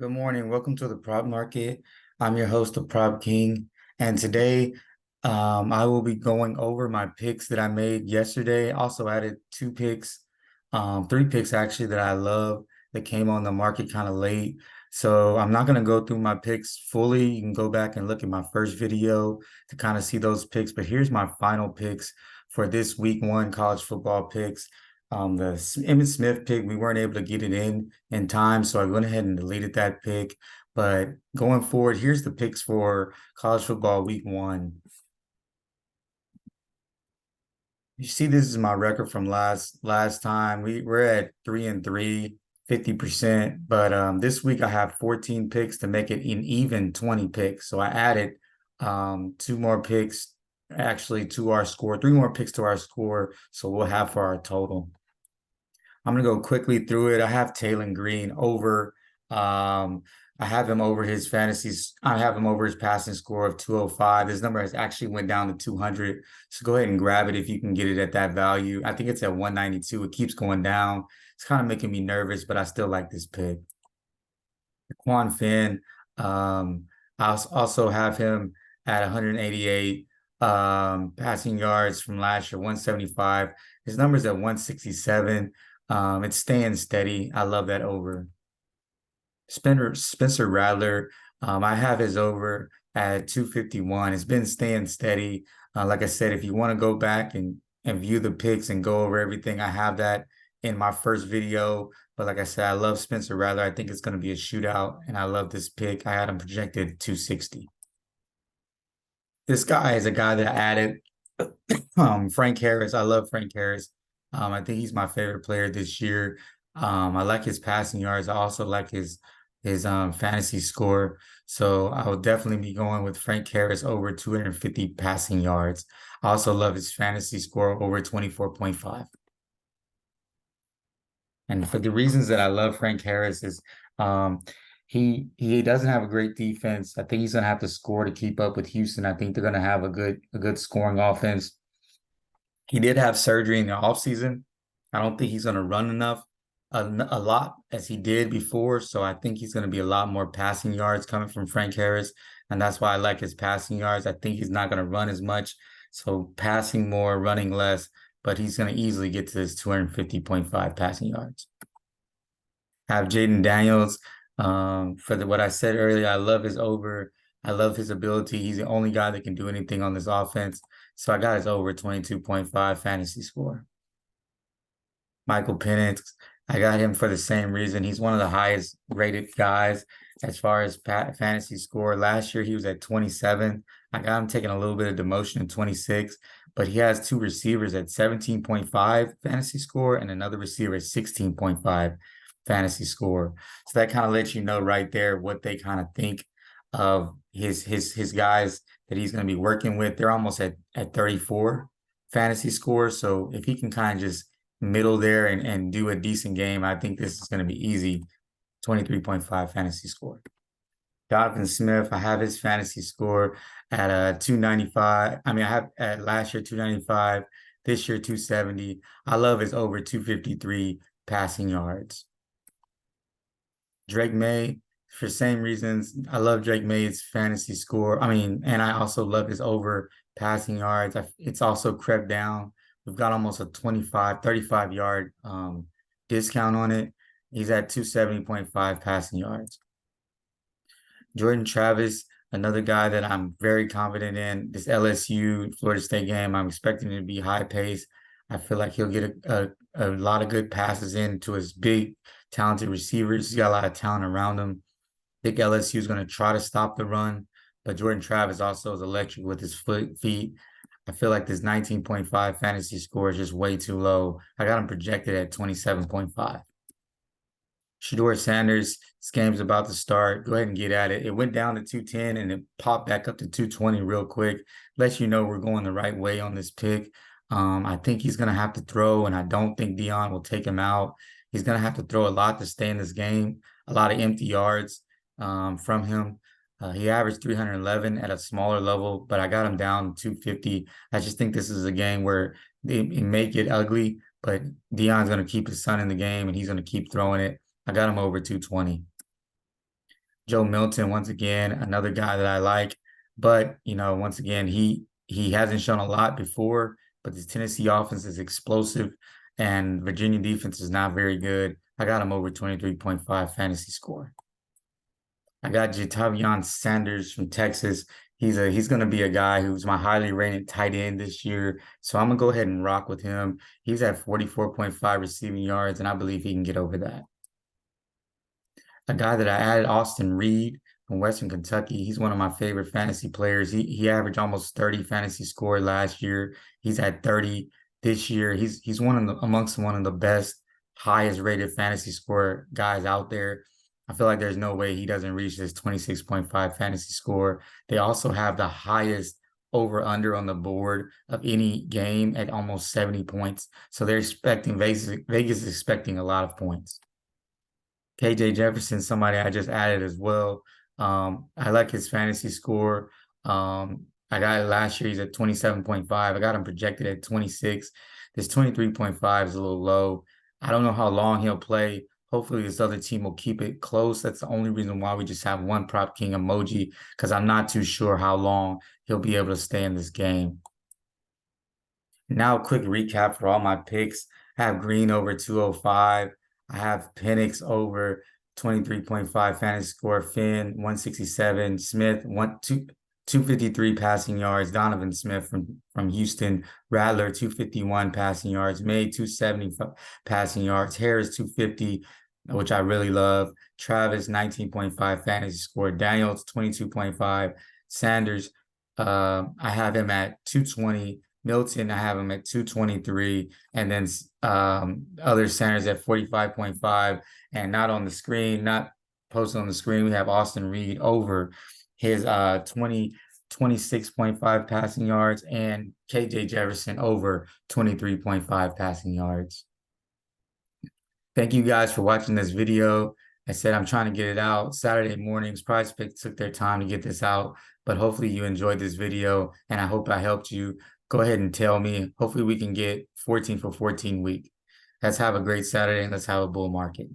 Good morning. Welcome to the Prop Market. I'm your host, the Prop King, and today I will be going over my picks that I made yesterday. Also added three picks actually that I love that came on the market kind of late. So I'm not going to go through my picks fully. You can go back and look at my first video to kind of see those picks. But here's my final picks for this week one college football picks. The Emmitt Smith pick, we weren't able to get it in time, so I went ahead and deleted that pick. But going forward, here's the picks for college football week one. You see, this is my record from last time. We're at 3-3, 50%. But this week I have 14 picks to make it an even 20 picks. So I added two more picks actually to our score, three more picks to our score. So we'll have for our total. I'm gonna go quickly through it. I have Taylor Green over. I have him over his fantasies. I have him over his passing score of 205. His number has actually went down to 200. So go ahead and grab it if you can get it at that value. I think it's at 192. It keeps going down. It's kind of making me nervous, but I still like this pick. Quan Finn. I also have him at 188 passing yards from last year, 175. His number's at 167. It's staying steady. I love that over. Spencer Rattler, I have his over at 251. It's been staying steady. Like I said, if you want to go back and view the picks and go over everything, I have that in my first video. But like I said, I love Spencer Rattler. I think it's going to be a shootout, and I love this pick. I had him projected 260. This guy is a guy that I added, Frank Harris. I love Frank Harris. I think he's my favorite player this year. I like his passing yards. I also like his fantasy score. So I will definitely be going with Frank Harris over 250 passing yards. I also love his fantasy score over 24.5. And for the reasons that I love Frank Harris is he doesn't have a great defense. I think he's gonna have to score to keep up with Houston. I think they're gonna have a good scoring offense. He did have surgery in the offseason. I don't think he's gonna run a lot as he did before. So I think he's gonna be a lot more passing yards coming from Frank Harris. And that's why I like his passing yards. I think he's not gonna run as much. So passing more, running less, but he's going to easily get to his 250.5 passing yards. I have Jaden Daniels. What I said earlier, I love his over. I love his ability. He's the only guy that can do anything on this offense. So I got his over 22.5 fantasy score. Michael Penix, I got him for the same reason. He's one of the highest rated guys as far as fantasy score. Last year, he was at 27. I got him taking a little bit of demotion in 26, but he has two receivers at 17.5 fantasy score and another receiver at 16.5 fantasy score. So that kind of lets you know right there what they kind of think of his guys that he's going to be working with. They're almost at 34 fantasy score. So if he can kind of just middle there and do a decent game, I think this is going to be easy. 23.5 fantasy score. Donovan Smith, I have his fantasy score at 295. I mean, I have at last year 295, this year 270. I love his over 253 passing yards. Drake May, for same reasons, I love Drake May's fantasy score. I mean, and I also love his over passing yards. It's also crept down. We've got almost a 35 yard discount on it. He's at 270.5 passing yards. Jordan Travis, another guy that I'm very confident in. This LSU Florida State game, I'm expecting it to be high pace. I feel like he'll get a lot of good passes in to his big, talented receivers. He's got a lot of talent around him. I think LSU is going to try to stop the run, but Jordan Travis also is electric with his feet. I feel like this 19.5 fantasy score is just way too low. I got him projected at 27.5. Shedeur Sanders, this game's about to start. Go ahead and get at it. It went down to 210 and it popped back up to 220 real quick. Lets you know we're going the right way on this pick. I think he's going to have to throw, and I don't think Dion will take him out. He's going to have to throw a lot to stay in this game, a lot of empty yards from him. He averaged 311 at a smaller level, but I got him down to 250. I just think this is a game where it may get ugly, but Dion's going to keep his son in the game, and he's going to keep throwing it. I got him over 220. Joe Milton, once again, another guy that I like. But, once again, he hasn't shown a lot before, but this Tennessee offense is explosive and Virginia defense is not very good. I got him over 23.5 fantasy score. I got Jatavion Sanders from Texas. He's gonna be a guy who's my highly rated tight end this year. So I'm gonna go ahead and rock with him. He's at 44.5 receiving yards, and I believe he can get over that. A guy that I added, Austin Reed from Western Kentucky. He's one of my favorite fantasy players. He averaged almost 30 fantasy score last year. He's at 30 this year. He's amongst one of the best, highest rated fantasy score guys out there. I feel like there's no way he doesn't reach this 26.5 fantasy score. They also have the highest over under on the board of any game at almost 70 points. So they're expecting Vegas is expecting a lot of points. KJ Jefferson, somebody I just added as well. I like his fantasy score. I got it last year. He's at 27.5. I got him projected at 26. This 23.5 is a little low. I don't know how long he'll play. Hopefully, this other team will keep it close. That's the only reason why we just have one Prop King emoji, because I'm not too sure how long he'll be able to stay in this game. Now, a quick recap for all my picks. I have Green over 205. I have Penix over 23.5 fantasy score, Finn 167, Smith 253 passing yards, Donovan Smith from Houston, Rattler 251 passing yards, May 270 passing yards, Harris 250, which I really love, Travis 19.5 fantasy score, Daniels 22.5, Sanders, I have him at 220. Milton, I have him at 223, and then other centers at 45.5. And not on the screen, not posted on the screen, we have Austin Reed over his 26.5 passing yards and KJ Jefferson over 23.5 passing yards. Thank you guys for watching this video. I said I'm trying to get it out Saturday mornings. PrizePicks took their time to get this out, but hopefully you enjoyed this video, and I hope I helped you. Go ahead and tell me. Hopefully we can get 14 for 14 week. Let's have a great Saturday and let's have a bull market.